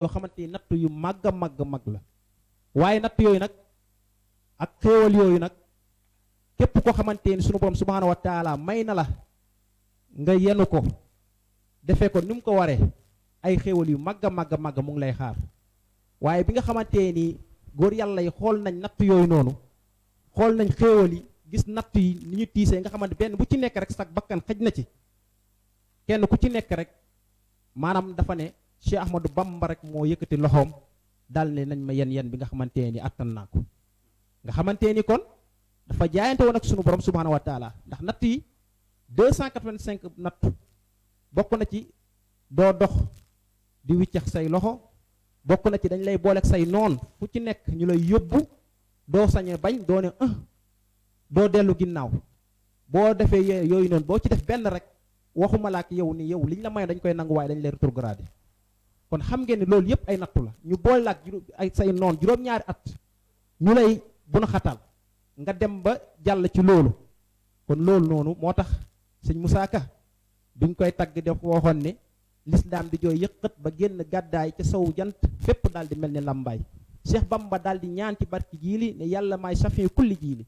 yoo xamante ni natt yu màgg a màgg mag la waaye natt yooyu nag ak xéewal yooyu nag képp koo xamante ni sunu borom subhaanahu wa taala may na la nga yenu ko defee ko ni mu ko waree ay xéewal yu màgg a màgg a màgg mu ngi lay xaar waaye bi nga xamante ni góor yàlla yi xool nañ natt yooyu noonu xool nañ xéewal yi gis natt yi ni ñu tiisee nga xamante benn bu ci nekk rek sax bakkan xëj na ci kenn ku ci nekk rek maanaam dafa ne Cheikh Ahmadou Bamba rek moo yëkkati loxoom dal ne nañ ma yen bi nga xamante ni attan naa ko nga xamante ni kon dafa jaayante woon ak sunu borom subhaanahu wa taala ndax natt yi 285 natt bokk na ci doo dox di wiccax say loxo bokk na ci dañ lay booleeg say noon fu ci nekk ñu lay yóbbu doo sañe bañ doo ne doo dellu ginnaaw boo defee yooyu noonu boo ci def benn rek waxuma la ak yow ni yow liñ la may dañ koy nangu waaye dañ lay rétrogradé kon xam ngeen ni loolu yëpp ay nattu la ñu boole la ak ay say noon juróom-ñaari at ñu lay buna xatal nga dem ba jàll ci loolu kon loolu noonu moo tax sëñ Moussa Ka biñ koy tagg def waxoon ne lislaam di jooy yëqat ba génn gàddaay ca sow jant fépp daal di mel ni làmbaay Cheikh Bamba daal di ñaan ci barki jiili ne yàlla maay safi kulli jiili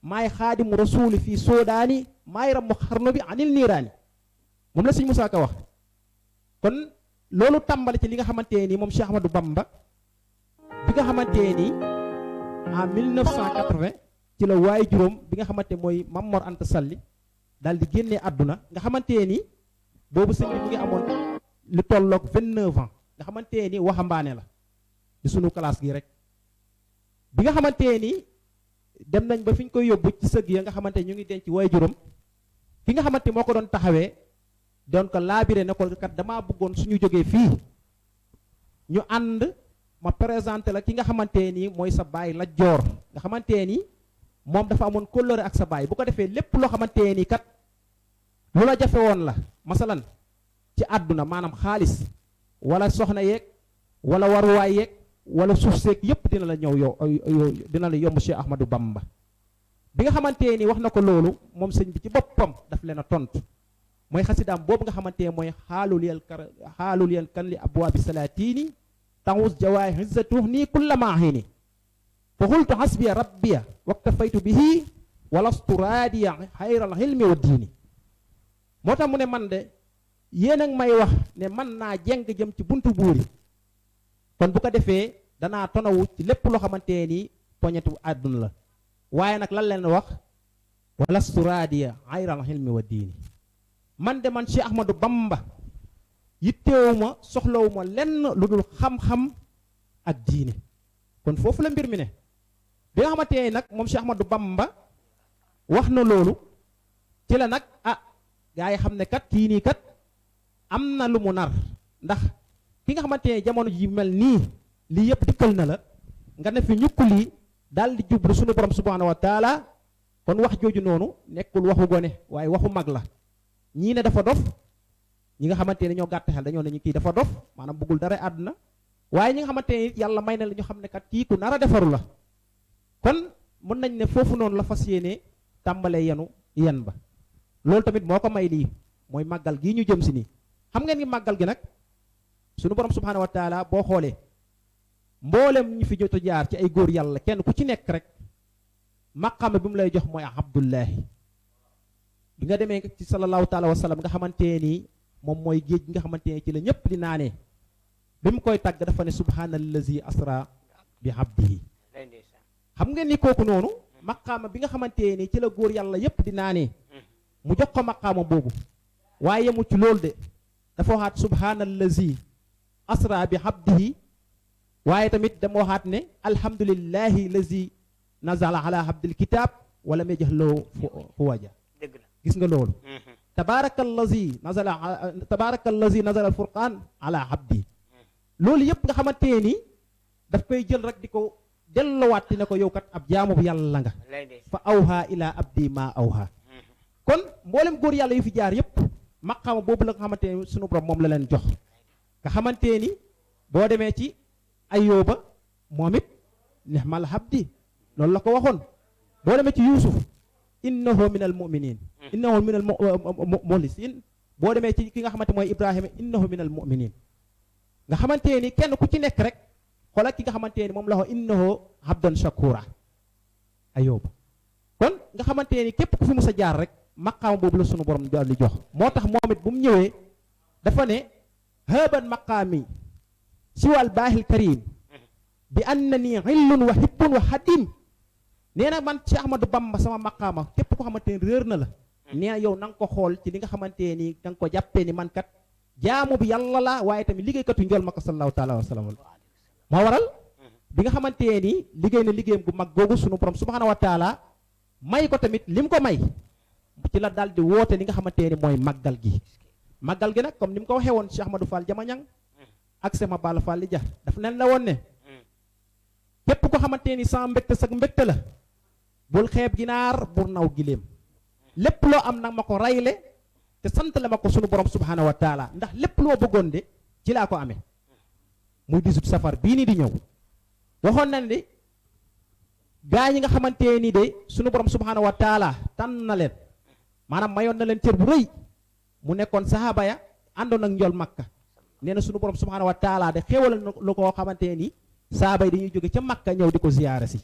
maay xaadimu rasuuli fii soodaani maay rammu xarnu bi anil niiraani moom la sëñ Moussa Ka wax kon loolu tàmbali ci li nga xamante ni moom Cheikh Ahmadou Bamba bi nga xamante ni en 1980 ci la waaye juróom bi nga xamante mooy Mame Mor Anta Sali daal di génnee àdduna nga xamante ni boobu sëñ bi mu ngi amoon lu tolloog 29 ans nga xamante ni waxambaane la di sunu classe gi rek bi nga xamante ni dem nañ ba fi ñu koy yóbbu ci sëg ya nga xamante ñu ngi denc waaye juróom ki nga xamante moo ko doon taxawee doon ko laabire ne ko kat damaa bëggoon suñu jógee fii ñu ànd ma présenté la ki nga xamante ni mooy sa baay la joor nga xamante ni moom dafa amoon kóllëre ak sa baay bu ko defee lépp loo xamante ni kat lu la jafe woon la masalan ci àdduna maanaam xaalis wala soxna yeeg wala waruwaay yeeg wala suuf seeg yépp dina la ñëw yow dina la yomb Cheikh Ahmadou Bamba bi nga xamante ni wax na ko loolu moom sëñ bi ci boppam daf leen a tontu mooy xasidaam boobu nga xamante ne mooy xaalul yel kan li abwaabi salaatini taxus jawaay xizzatu nii kulla maaxini fa xultu xasbiya rabbiya waktafaytu bihi walastu raadiya xayral xilmi wa diini moo tax mu ne man de yéen ak may wax ne man naa jeng jëm ci buntu buuri kon bu ko defee danaa tonawu ci lépp loo xamante ni poñetu àdduna la waaye nag lan leen wax walastu raadiya xayral xilmi wa diini man de man Cheikh Ahmadou Bamba yitteewuma soxlawuma lenn lu dul xam-xam ak diine kon foofu la mbir mi ne bi nga xamante ne nag moom Cheikh Ahmadou Bamba wax na loolu ci la nag gaa yi xam ne kat kii nii kat am na lu mu nar ndax ki nga xamante ne jamono ji mel nii lii yëpp dikkal na la nga ne fi ñukku lii daal di jublu sunu borom subhanahu wa taala kon wax jooju noonu nekkul waxu gone waaye waxu mag la ñii ne dafa dof ñi nga xamante ne ñoo gàtt xel dañoo ne ñu kii dafa dof maanaam bëggul dara àdduna waaye ñi nga xamante ne yàlla may na la ñu xam ne kat kii ku nar a defaru la kon mën nañ ne foofu noonu la fas yéene tàmbalee yen ba loolu tamit moo ko may lii mooy màggal gii ñu jëm si nii xam ngeen ni màggal gi nag sunu borom subhaanahu wa taala boo xoolee mboolem ñu fi jot a jaar ci ay góor yàlla kenn ku ci nekk rek maqaama bi mu lay jox mooy abdullahi bi nga demee ci sallallahu taala wa sallam nga xamante ni moom mooy géej gi nga xamante ne ci la ñëpp di naanee bi mu koy tàgg dafa ne subhaanallazi asra bi abdihi xam ngeen ni kooku noonu maqaama bi nga xamante ni ci la góor yàlla yëpp di naanee mu jox ko maqaama boobu waaye yemu ci loolu de dafa waxaat subhaanallazi asra bi abdihi waaye tamit dama waxaat ne alhamdulillahi lazi nazala ala abdil kitab wala may jox loo fuwaja gis nga loolu tabaarakallazi nazala alfurqaan ala abdi loolu yëpp nga xamante ni daf koy jël rek di ko dellowaat ne ko yow kat ab jaamu bu yàlla nga fa awha ila abdi ma awha kon mboolem góor yàlla yu fi jaar yëpp maqaama boobu la nga xamante ni sunu borom moom la leen jox nga xamante ni boo demee ci Ayyuba moom it nihmal abdi loolu la ko waxoon boo demee ci Yuusuf innahu min al muminin innahu min al muxlisin boo demee ci ki nga xamante mooy Ibrahima innahu min al muminin nga xamante ni kenn ku ci nekk rek xoolal ki nga xamante ni moom la wax innahu abdan shakura Ayub kon nga xamante ni képp ku fi mus a jaar rek maqaama boobu la sunu borom daal di jox moo tax moom it bu mu ñëwee dafa ne haban maqaami siwal baahil karim bi annani illun wa hibbun wa hadim nee na man ci Ahmadou Bamba sama maqaama képp ko xamante ni réer na la nee na yow na nga ko xool ci li nga xamante ni da nga ko jàppee ni man kat jaamu bi yàlla la waaye tamit liggéeykatu njool ma ko sallallahu taala wa sallam moo waral bi nga xamante ni liggéey na liggéeyam gu mag googu sunu borom subhanahu wa taala may ko tamit lim ko may ci la daal di woote li nga xamante ni mooy màggal gi nag comme ni mu ko waxee woon Cheikh Ahmadou Fall Jamañang ak sama Balla Fall li ja daf nen la woon ne képp ko xamante ni sama mbégte sag mbégte la bul xeeb ginaar bul naw giléem lépp loo am nag ma ko rayle te sant la ma ko sunu borom subhanahu wa taala ndax lépp loo bëggoon de ci laa ko amee muy 18 safar bii nii di ñëw waxoon na ne gaa ñi nga xamante ni de sunu borom subhanahu wa taala tànn na leen maanaam mayoon na leen cër bu rëy mu nekkoon sahaaba ya àndoon ak njool makka nee na sunu borom subhanahu wa taala de xéewal lu koo xamante ni sahaaba yi dañuy jóge ca makka ñëw di ko ziyaara si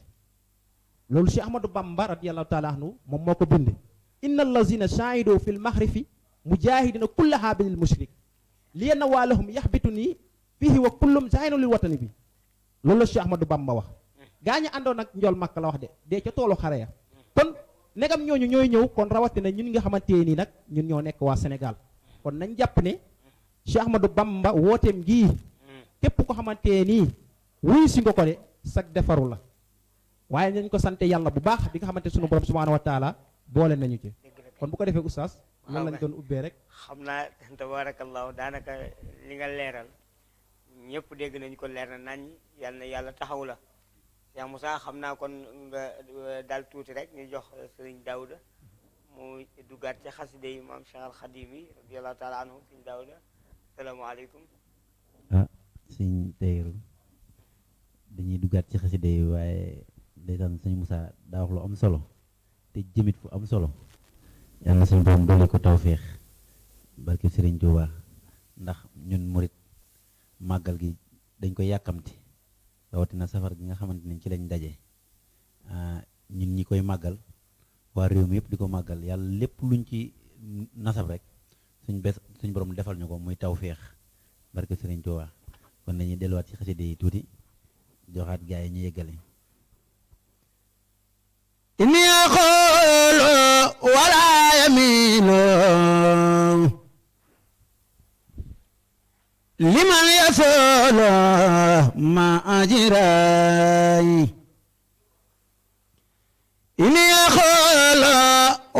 loolu Cheikh Ahmadou Bamba radiyallahu taala anhu moom moo ko bind inna allazina shaahidu fil maxrifi mujahidina kulla haabilil mushrik li yenn waalahum yaxbitu nii fihi wa kullum zainu lil watani bi loolu la Cheikh Ahmadou Bamba wax gaa ñi àndoon ak njool makka la wax de dee ca toolu xare ya kon negam ñooñu ñooy ñëw kon rawatina ñun nga xamante nii nag ñun ñoo nekk waa Sénégal kon nañ jàpp ne Cheikh Ahmadou Bamba wooteem gii képp ko xamante nii wuy si nga ko de sag defaru la waaye nañ ko sante yàlla bu baax bi nga xamante sunu borom subhanahu wa taala boole nañu ci kon bu ko defee oustaz loolu lañ doon ubbee rek xam naa tabarakallahu daanaka li nga leeral ñëpp dégg nañ ko leer na nañ yal na yàlla taxaw la Cheikh Moussa xam naa kon nga daal tuuti rek ñu jox sëriñ Daouda mu duggaat ci xaside yi maam Cheikh al Xadim yi radiyallahu taala anhu sëriñ Daouda salaamaaleykum sëñ Tayru dañuy duggaat ci xaside yi waaye ndeysaan sëñ Moussa daa wax lu am solo te jëmit fu am solo yàlla na suñu borom dolli ko tawféex barke Sëriñ Tuubaa ndax ñun murit màggal gi dañ koy yàkkamti rawatina safar gi nga xamante ne ci lañ daje ñun ñi koy màggal waa réew mi yëpp di ko màggal yàlla lépp luñ ci nasab rek suñ borom defal ñu ko muy tawféex barke Sëriñ Tuubaa kon dañuy delluwaat ci xaside yi tuuti joxaat gaa yi ñu yeggale inni aqulu wala yamilu liman yasulu ma ajiray inni aqulu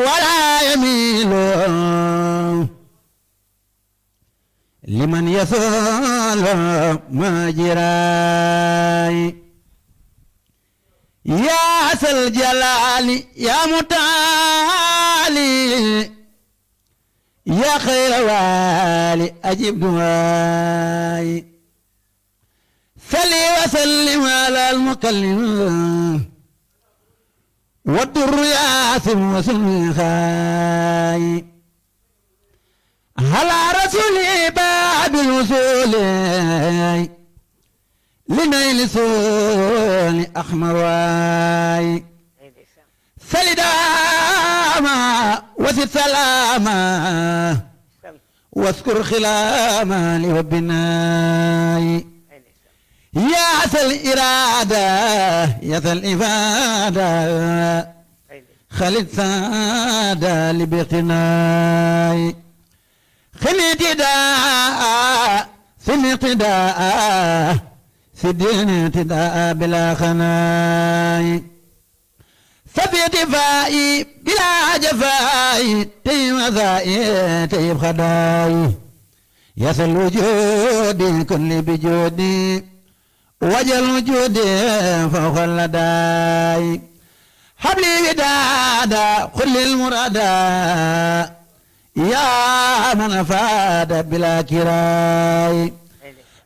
wala yamilu liman yasulu ma ajiray يا ذا الجلال يا متعالي يا خير والي أجب دعائي صلي وسلم على المكلم والدر ياسم وسلم خاي على رسول باب الوصول لنيل سول أحمر واي سلداما وسد سلاما واذكر خلاما لربناي يا ذا الإرادة يا ذا الإفادة خالد سادة لبقناي خلد داء سمعت داء سدين اعتداء بلا خناي سبيت فائي بلا جفاي تيم ذائي تيب خداي يسل وجودي كل بجودي وجل وجودي فوق اللداي حبلي ودادا كل المرادا يا من أفاد بلا كراي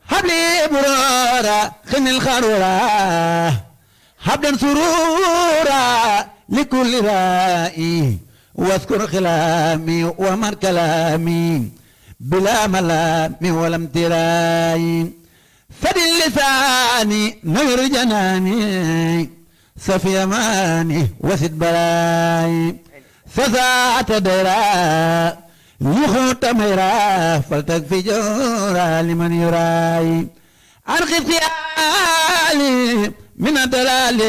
حبلي برورا خن الخرورا حبلا سرورا لكل رائي واذكر خلامي ومر كلامي بلا ملام ولا امتراي سدي اللساني نور جناني صفي أماني وسد بلاي سسات درا يخوت ميرا فلتكفي جورا لمن يراي أرخي خيالي من الدلال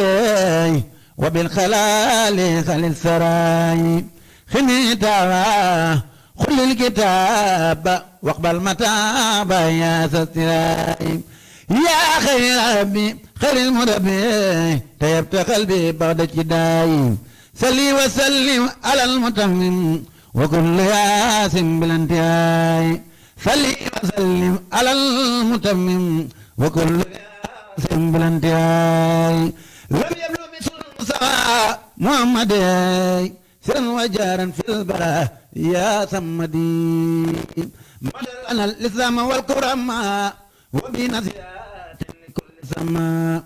وبالخلال خلي السراي خني تاوى خل الكتاب واقبل متاب يا ستراي يا خير ربي خير المربي طيبت قلبي بعد جداي صلي وسلم على المتمم وكل ياس بالانتهاء صلي وسلم على المتمم وكل ياس بالانتهاء لم يبلغ مثل المصطفى محمد سرا وجارا في البراء يا ثمدي مدر لنا الاسلام والكرم وبنصيحة لكل سماء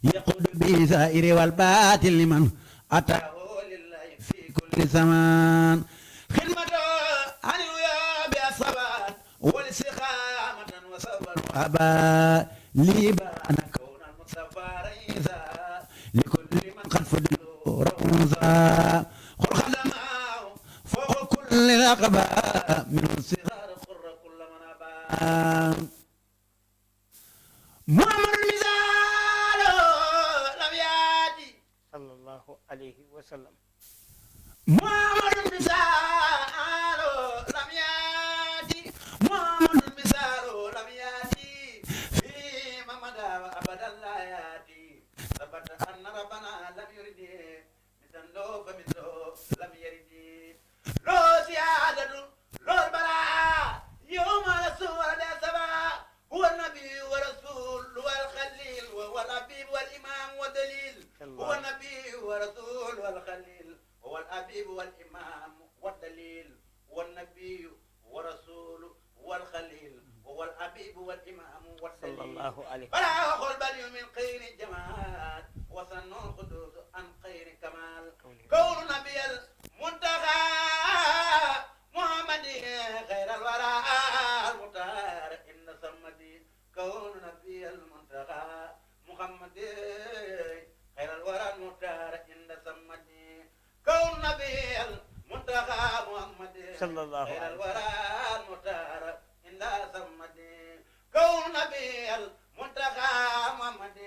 يقود به سائر والباطل لمن أتاه لله في كل زمان خدمته عن الويا بالصبات والاستقامة وصبر وأبا لبان كون المصطفى رئيسا لكل من قد فضلوا رؤوسا خل خدمه فوق كل رقبة من الصغار قر كل من أبا محمد المثال لم يأتي صلى الله عليه وسلم. محمد المثال لم يأتي محمد المثال لم يأتي فيما مدى وأبدا لا يأتي ثبت أن ربنا لم يرد مثله فمثله لم يرد لو سيادة لو البلاء يوم رسول السماء هو النبي ورسول والخليل وهو الحبيب والإمام والدليل هو النبي ورسول والخليل هو الحبيب والإمام والدليل هو النبي ورسول والخليل هو الحبيب والإمام والدليل صلى الله عليه فلا أخل بل من خير الجمال وسن القدوس عن خير كمال كون نبي المنتهى محمد خير الورى المختار إن سمدي كون نبي المنتهى محمد خير الورى المختار إن سمدي كون نبي المنتهى محمد صلى الله خير عليه الورى المختار إن سمدي كون نبي المنتهى محمد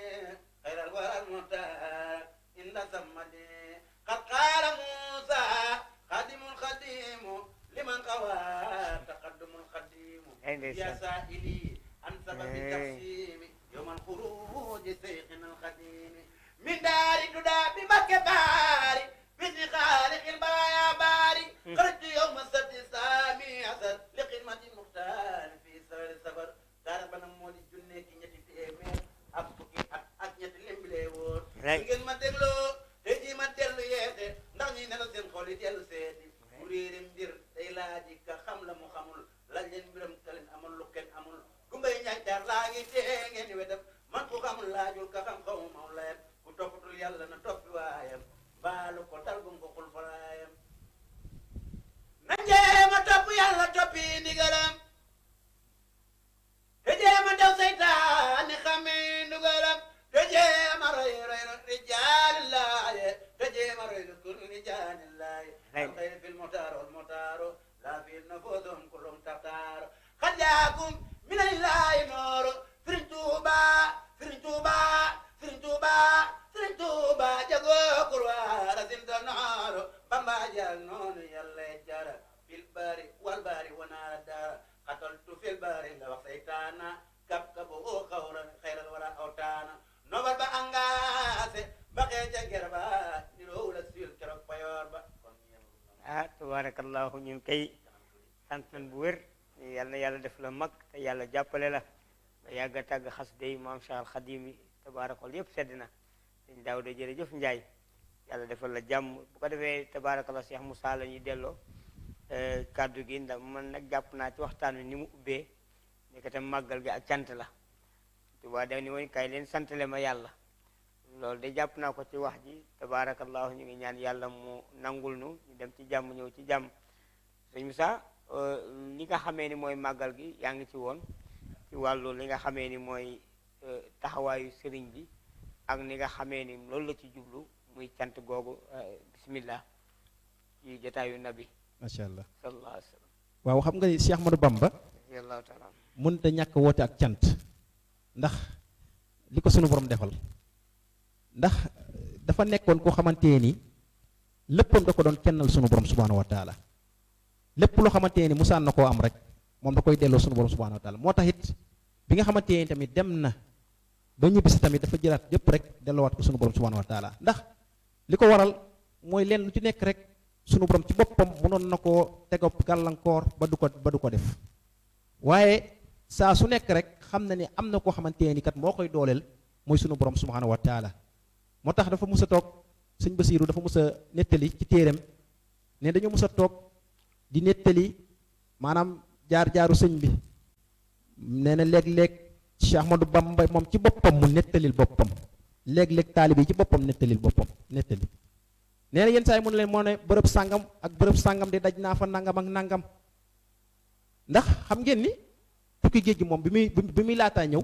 خير الورى المختار إن سمدي قد قال موسى خادم خديم لمن قوى تقدم الخديم يا سائلي عن سبب التقسيم يوم الخروج سيخنا الخديم من دار تدى بمكة باري بإذن خالق البرايا باري خرجت يوم السبت السامي عسر لخدمة المختار في سفر السفر دار بنا مولي جنة نيتي تيمير أبكي أك نيتي لمبلي وور ngeen ma dégloo te ji ma dellu yeete ndax ñi nelaw seen xol yi dellu seeti mu réere mbir day laaji ka xam la mu xamul laaj leen mbiram ka leen amul lu kenn amul gumbay ñàncaar laa ngi tee ngeen wetam man ku xamul laajul ka xam xamu maw layam ku toppatul yàlla na toppi waayam baalu ko tal gum ko xul faraayam na jéema topp yàlla toppi ndigalam te jéema daw seytaane xamee ndugalam te jéema roy rijaalillahi te jéema roy kun rijaalillahi alxayr fil muxtaar wal muxtaaru laa fi nafusum kullum taxtaar xad jaakum minallaahi nooru Sëriñ Tuuba Sëriñ Tuuba Sëriñ Tuuba Sëriñ Tuuba jagoo kurwaara sinta nooru Bamba jal noonu yàlla jara fil bari wal bari wanaara dara xataltu fil bari la wax saytaana kab kabu xawra xayral wara awtaana nobal ba angaase ba xee ca ger ba ni roowu la sil keroog payoor ba ah tabarakallahu ñun kay sant nañ bu wér yal na yàlla def la mag te yàlla jàppale la nga yàgg a tàgg xas day maam Cheikh Al Khadim yi tabaarakal yëpp sedd na sëñ Daawda jërëjëf Njaay yàlla defal la jàmm bu ko defee tabaarakallah Cheikh Moussa la ñuy delloo kàddu gi ndax man nag jàpp naa ci waxtaan wi ni mu ubbee nekkatam màggal gi ak cant la Tuubaa def ni woon kay leen santale ma yàlla loolu de jàpp naa ko ci wax ji tabaarakallahu ñu ngi ñaan yàlla mu nangul nu ñu dem ci jàmm ñëw ci jàmm sëñ Moussa li nga xamee ni mooy màggal gi yaa ngi ci woon ci wàllu li nga xamee ni mooy taxawaayu sëriñ bi ak ni nga xamee ni loolu la ci jublu muy cant googu bismillah ci jotaayu nabi macha allah sallallahu alayhi wa sallam. waaw xam nga ni Cheikh Ahmadou Bamba radiyallahu taala mënut a ñàkk woote ak cant ndax li ko sunu borom defal ndax dafa nekkoon koo xamante ni léppam da ko doon kennal sunu borom subhaanahu wa taala lépp loo xamante ni musaan na koo am rek moom da koy delloo sunu borom subhaanahu wa taala moo tax it bi nga xamante ni tamit dem na ba ñibbisi tamit dafa jëlaat yépp rek delloowaat ko sunu borom subhaanahu wa taala ndax li ko waral mooy leen lu ci nekk rek sunu borom ci boppam mënoon na koo tegop gàllankoor ba du ko def waaye saa su nekk rek xam na ni am na koo xamante ni kat moo koy dooleel mooy sunu borom subhaanahu wa taala moo tax dafa mus a toog sëñ Basiiru dafa mus a nettali ci téeram ne dañu mus a toog di nettali maanaam jaar-jaaru sëñ bi nee na léeg-léeg Cheikh Ahmadou Bamba moom ci boppam mu nettalil boppam léeg-léeg taalibe yi ci boppam nettali nee na yenn saa yi mu ne leen moo ne bërëb sàngam ak bërëb sàngam di daj naa fa nangam ak nangam ndax xam ngeen ni tukki géej gi moom bi muy laataa ñëw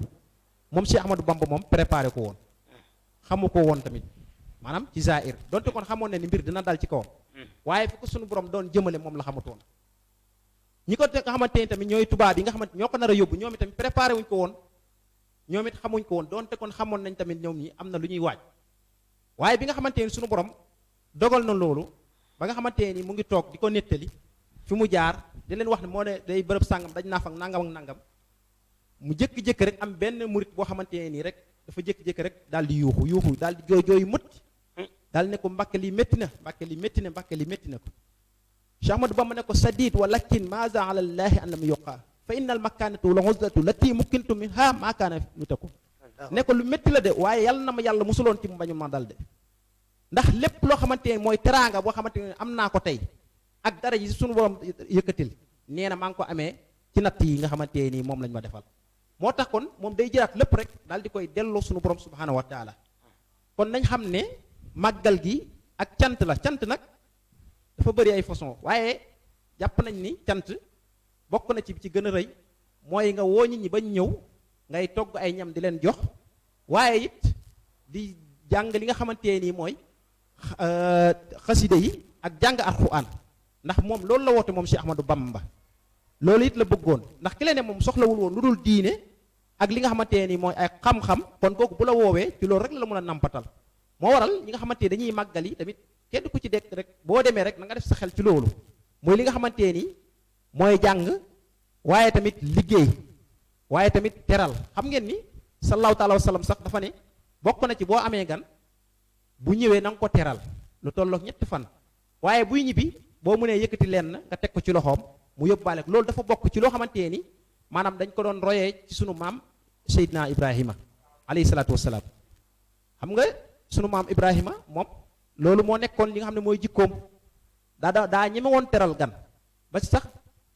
moom Cheikh Ahmadou Bamba moom préparé ko woon xamu ko woon tamit maanaam ci zaahir donte kon xamoon ne ni mbir dina dal ci kawam waaye fi ko sunu borom doon jëmale moom la xamatoon ñi ko nga xamante ni tamit ñooy tubaab yi nga xamante ñoo ko nar a yóbbu ñoom itamit préparé wuñ ko woon ñoom it xamuñ ko woon donte kon xamoon nañ tamit ñoom ñi am na lu ñuy waaj waaye bi nga xamante ni sunu borom dogal na loolu ba nga xamante ni mu ngi toog di ko nettali fi mu jaar di leen wax ne moo ne day bërëb sàngam daj naa fa nangam ak nangam mu jékki-jékki rek am benn murit boo xamante ne nii rek dafa jékki-jékki rek daal di yuuxu daal di jooy mët daal ne ko mbàkke lii métti na mbàkke lii métti na mbàkke lii métti na ko Cheikh Ahmadou Bamba ne ko sadid walakin maza ala llahi an lam yuqa fa inna al makanatu la huzatu lati mukkintu minha ma kaana mutaku ne ko lu métti la de waaye yàlla na ma yàlla musuloon ci mu bañu ma dal de ndax lépp loo xamante ne mooy teraanga boo xamante ne am naa ko tey ak dara ji suñu borom yëkkatil nee na maa ngi ko amee ci natt yi nga xamante nii moom lañ ma defal moo tax kon moom day jëlaat lépp rek daal di koy delloo suñu borom subhaanahu wa taala kon nañ xam ne màggal gi ak cant la cant nag dafa bëri ay façon waaye jàpp nañ ni cant bokk na ci gën a rëy mooy nga woo nit ñi bañ ñëw ngay togg ay ñam di leen jox waaye it di jàng li nga xamante nii mooy xaside yi ak jàng alxuraan ndax moom loolu la woote moom Cheikh Ahmadou Bamba loolu it la bëggoon ndax ki la ne moom soxlawul woon lu dul diine ak li nga xamante ni mooy ay xam-xam kon kooku bu la woowee ci loolu rek la mën a nampatal moo waral ñi nga xamante dañuy màggal yi tamit kenn ku ci dekk rek boo demee rek na nga def sa xel ci loolu mooy li nga xamante ni mooy jàng waaye tamit liggéey waaye tamit teral xam ngeen ni sallallahu taala wa sallam sax dafa ne bokk na ci boo amee gan bu ñëwee na nga ko teral lu tollook 3 fan waaye buy ñibbi boo mënee yëkkati leen nga teg ko ci loxoom mu yóbbaale ko loolu dafa bokk ci loo xamante ni maanaam dañ ko doon royee ci sunu maam Seydina Ibrahima alayhi salaatu wasalaam xam nga sunu maam Ibrahima moom loolu moo nekkoon li nga xam ne mooy jikkoom daa ñeme woon teral gan ba sax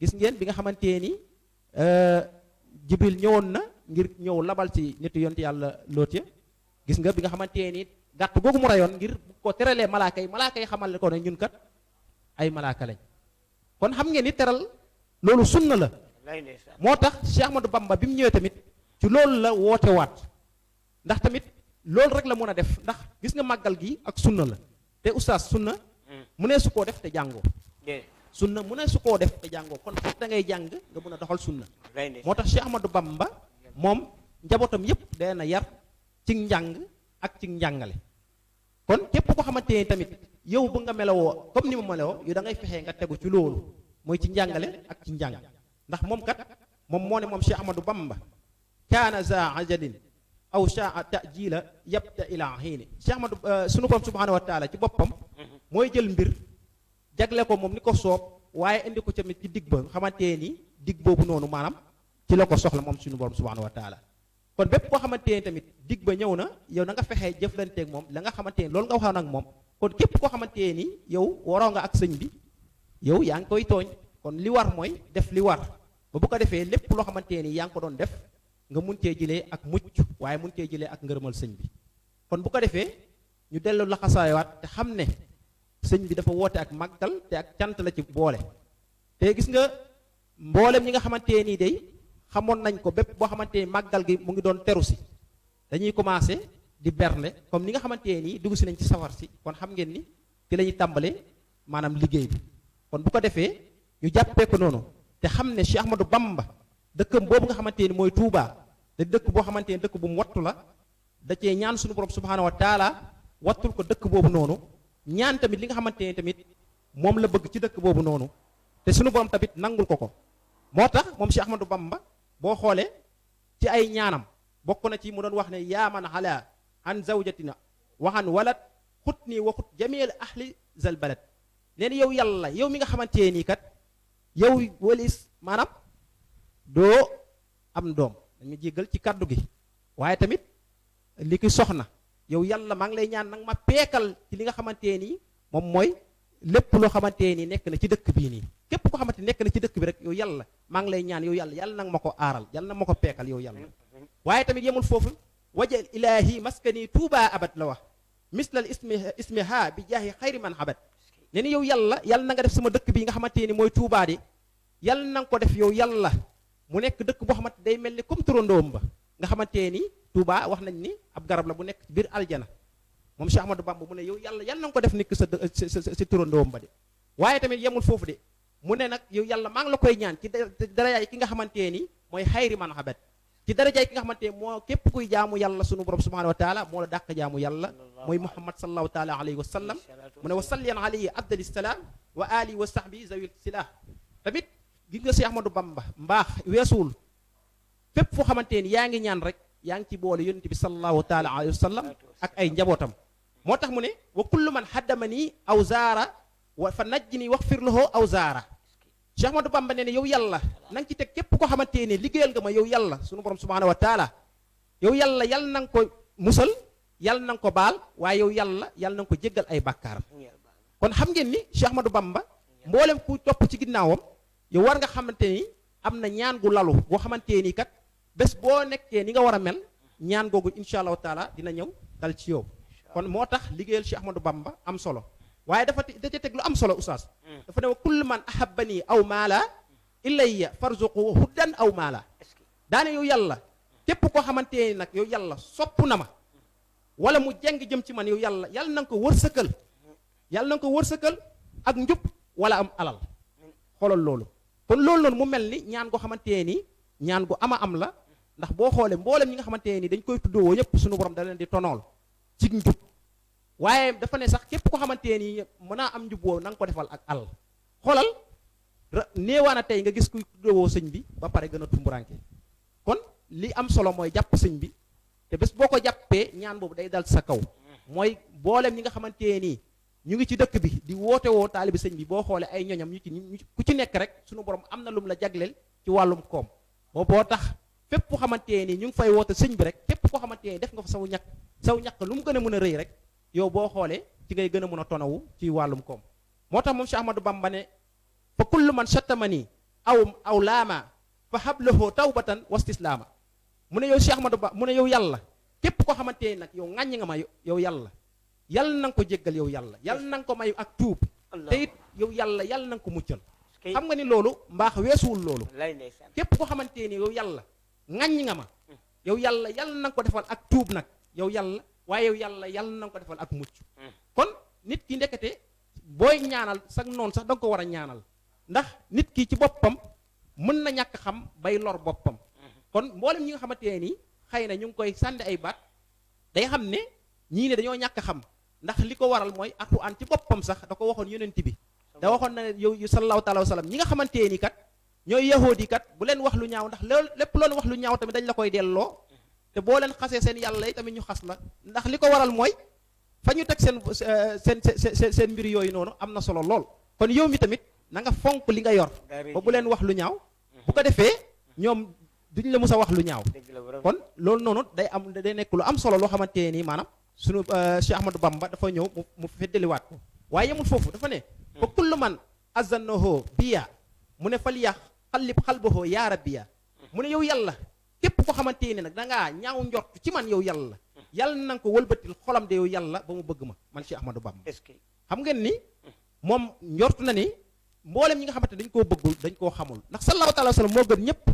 gis ngeen bi nga xamante ni Jibril ñëwoon na ngir ñëw labal ci nitu yonte yàlla Lóot ya gis nga bi nga xamante ni gàtt googu mu rayoon ngir ko teralee malaaka yi xamal ko ne ñun kat ay malaaka lañ kon xam ngeen ni teral loolu sunna la moo tax Cheikh Ahmadou Bamba bi mu ñëwee tamit ci loolu la woote waat ndax tamit loolu rek la mën a def ndax gis nga màggal gi ak sunna la te oustaz sunna mu ne su koo def te jàngoo sunna mu ne su koo def te jàngoo kon foog da ngay jàng nga mën a doxal sunna moo tax Cheikh Ahmadou Bamba moom njabootam yépp day na yar ci njàng ak ci njàngale kon képp ko xamante ni tamit yow bu nga melowoo comme ni ma melowoo yow da ngay fexee nga tegu ci loolu mooy ci njàngale ak ci njàng ndax moom kat moom moo ne moom Cheikh Ahmadou Bamba kaana za ajalin aw shaa tajila yabda ila xiini Cheikh Ahmadou sunu borom subhanahu wa taala ci boppam mooy jël mbir jagle ko moom ni ko soob waaye indi ko tamit ci digg ba xamante ni digg boobu noonu maanaam ci la ko soxla moom sunu borom subhanahu wa taala kon bépp koo xamante ni tamit digg ba ñëw na yow na nga fexee jëflanteeg moom la nga xamante ni loolu nga waxoon ak moom kon képp koo xamante ni yow waroo nga ak sëñ bi yow yaa ngi koy tooñ kon li war mooy def li war ba bu ko defee lépp loo xamante ni yaa ngi ko doon def nga mun cee jëlee ak mucc waaye mun cee jëlee ak ngërëmal sëñ bi kon bu ko defee ñu dellu laxasaayawaat te xam ne sëñ bi dafa woote ak màggal te ak cant la ci boole te gis nga mboolem ñi nga xamante nii day xamoon nañ ko bépp boo xamante ni màggal gi mu ngi doon teru si dañuy commencé di bernde comme ni nga xamante nii dugg si nañ ci safar si kon xam ngeen ni ci la ñuy tàmbalee maanaam liggéey bi kon bu ko defee ñu jàppee ko noonu te xam ne Cheikh Ahmadou Bamba dëkkam boobu nga xamante ni mooy Touba te dëkk boo xamante ni dëkk bu mu wattu la da cee ñaan suñu borom subhaanahu wa taala wattul ko dëkk boobu noonu ñaan tamit li nga xamante ni tamit moom la bëgg ci dëkk boobu noonu te suñu borom tamit nangul ko moo tax moom Cheikh Ahmadou Bamba boo xoolee ci ay ñaanam bokk na ci mu doon wax ne yaaman ala an zawjatina waxan walat xut nii waxut jameel ahli zal balad nee na yow yàlla yow mi nga xamante nii kat yow walis maanaam doo am doom dañu jéggal ci kaddu gi waaye tamit li ki soxna yow yàlla maa ngi lay ñaan nag ma peekal ci li nga xamante nii moom mooy lépp loo xamante nii nekk na ci dëkk bii nii képp ko xamante nekk na ci dëkk bi rek yow yàlla maa ngi lay ñaan yow yàlla nag ma ko aaral yàlla nag ma ko peekal yow yàlla waaye tamit yemul foofu wajal ilaahi maskani tuuba abad la wax mislal ismiha bi jaahi xayri man abad ne ni yow yàlla na nga def sama dëkk bi nga xamante ni mooy tuubaa di yàlla na nga ko def yow yàlla mu nekk dëkk boo xamante day mel ni comme turandoom ba nga xamante ni tuubaa wax nañ ni ab garab la bu nekk biir aljana moom Cheikh Ahmadou Bamba mu ne yow yàlla na nga ko def nekk sa turandoom ba de waaye tamit yemul foofu de mu ne nag yow yàlla maa ngi la koy ñaan ci darajaay ki nga xamante ni mooy xayri man abad ci darajaay ki nga xamante ne moo képp kuy jaamu yàlla sunu borom subhanahu wa taala moo la dàq jaamu yàlla mooy muhammad sallallahu taala alayhi wa sallam mu ne wa salliyan alayhi afdali salaam wa ali wa sahbi zawil silah tamit gis nga Cheikh Ahmadou Bamba mbaax weesuwul fépp foo xamante ni yaa ngi ñaan rek yaa ngi ci boole yonent bi sallallahu taala alayhi wa sallam ak ay njabootam moo tax mu ne wa kullu man haddamani aw zaara wa fa najjini waxfir lahu aw zaara Cheikh Ahmadou Bamba nee ne yow yàlla na nga ci teg képp koo xamante ne liggéeyal nga ma yow yàlla sunu borom subhanahu wa taala yow yàlla na nga ko musal yàlla na nga ko baal waaye yow yàlla na nga ko jéggal ay bàkkaaram kon xam ngeen ni Cheikh Ahmadou Bamba mboolem ku topp ci ginnaawam yow war nga xamante ni am na ñaan gu lalu boo xamante ni kat bés boo nekkee ni nga war a mel ñaan googu incha allahu taala dina ñëw dal ci yow kon moo tax liggéeyal Cheikh Ahmadou Bamba am solo waaye da ca teg lu am solo oustaz dafa ne wa kullu man ahabbani aw maala ilayya farzuqu huddan aw maala daane yow yàlla képp koo xamante ni nag yow yàlla sopp na ma wala mu jeng jëm ci man yow yàlla na nga ko wërsëkal yàlla na nga ko wërsëkal ak njub wala am alal xoolal loolu kon loolu noonu mu mel ni ñaan goo xamante ni ñaan gu ama am la ndax boo xoolee mboolem ñi nga xamante ni dañ koy tuddoo yépp suñu borom da leen di tonool ci njub waaye dafa ne sax képp ko xamante ni mën naa am njub woowu na nga ko defal ak alal xoolal néewaana tey nga gis kuy tuddoo sëñ bi ba pare gën a tumburanke kon li am solo mooy jàpp sëñ bi te bés boo ko jàppee ñaan boobu day dal sa kaw mooy mboolem ñi nga xamante nii ñu ngi ci dëkk bi di woote woo taalibi sëñ bi boo xoolee ay ñoñam ku ci nekk rek suñu borom am na lum la jagleel ci wàllum koom boo tax fépp koo xamante ni ñu ngi fay woote sëñ bi rek képp koo xamante ni def nga fa saw ñàkk lu mu gën a mën a rëy rek yow boo xoolee ci ngay gën a mën a tonawu ci wàllum koom moo tax moom Cheikh Ahmadou Bamba ne fa kullu man shattamani aw laama fa hablahu tawbatan wastislaama mu ne yow Cheikh Ahmadou Bamba mu ne yow yàlla képp koo xamante ni nag yow ŋàññi nga ma yow yàlla na nga ko jéggal yow yàlla na nga ko may ak tuub te it yow yàlla na nga ko muccal xam nga ni loolu mbaax weesuwul loolu képp koo xamante ni yow yàlla ŋàññi nga ma yow yàlla na nga ko defal ak tuub nag yow yàlla waaye yow yàlla na nga ko defal ak mucc kon nit ki ndekete booy ñaanal sax noonu sax da nga ko war a ñaanal ndax nit ki ci boppam mën na ñàkk xam bay lor boppam kon mboolem ñi nga xamante ni xëy na ñu ngi koy sànni ay baat day xam ne ñii ne dañoo ñàkk xam ndax li ko waral mooy alxuraan ci boppam sax da ko waxoon yonent bi da waxoon na yow sallallahu taala wa sallam ñi nga xamante ni kat ñooy yahoodi kat bu leen wax lu ñaaw ndax loolu lépp loolu wax lu ñaaw tamit dañ la koy delloo te boo leen xasee seen yàlla yi tamit ñu xas la ndax li ko waral mooy fa ñu teg seen mbir yooyu noonu am na solo lool kon yow mi tamit na nga fonk li nga yor ba bu leen wax lu ñaaw bu ko defee ñoom duñ la mus a wax lu ñaaw kon loolu noonu day nekk lu am solo loo xamante nii maanaam sunu Cheikh Ahmadou Bamba dafa ñëw mu feddaliwaat ko waaye yemul foofu dafa ne fa kullu man azannahu biya mu ne fal ya xallib xalbahu yaa rabbiya mu ne yow yàlla képp ko xamante ne nag dangaa ñaaw njort ci man yow yàlla na nga ko wëlbatil xolam de yow yàlla ba mu bëgg ma man Cheikh Ahmadou Bamba xam ngeen ni moom njort na ni mboolem ñi nga xamante dañ koo bëggul dañ koo xamul ndax sallallahu taala wa sallam moo gën ñëpp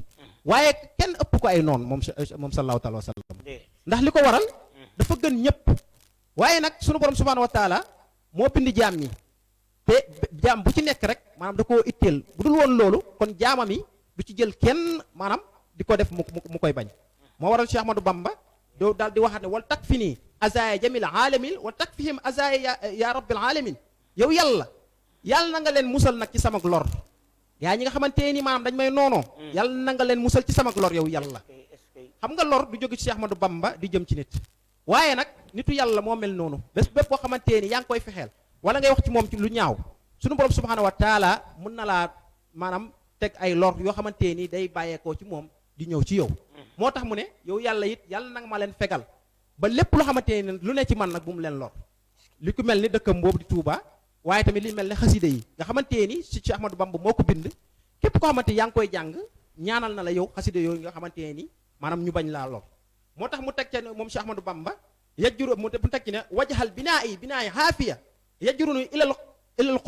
waaye kenn ëpp ko ay noon moom sallallahu taala wa sallam de ndax li ko waral dafa gën ñëpp waaye nag sunu borom subhaanahu wa taala moo bind jaam ñi te jaam bu ci nekk rek maanaam da koo itteel bu dul woon loolu kon jaamam yi du ci jël kenn maanaam di ko def mu koy bañ moo waral Cheikh Ahmadou Bamba doo daal di waxaat ne wal tak fi nii azaya jamil aalamin wal tak fihim azaya ya rabbil alamin yow yàlla na nga leen musal nag ci sama lor yaa ñi nga xamante ni maanaam dañ may noonoo yàlla na nga leen musal ci sama lor yow yàlla xam nga lor du jóge ci Cheikh Ahmadou Bamba di jëm ci nit waaye nag nitu yàlla moo mel noonu bés bépp boo xamante ni yaa ngi koy fexeel wala ngay wax ci moom ci lu ñaaw sunu borom subhaanahu wa taala mun na laa maanaam teg ay lor yoo xamante ni day bàyyeekoo ci moom di ñëw ci yow moo tax mu ne yow yàlla it yàlla na nga ma leen fegal ba lépp loo xamante ni lu ne ci man nag bu mu leen lor li ku mel ni dëkkam boobu di Touba waaye tamit li mel ne xasida yi nga xamante ni si Cheikh Ahmadou Bamba moo ko bind képp koo xamante yaa ngi koy jàng ñaanal na la yow xasida yooyu nga xamante ni maanaam ñu bañ laa lor moo tax mu teg ca moom Cheikh Ahmadou Bamba yajjuru mu teg ci ne wajhal binaayi xaafiya yajjurunu ilal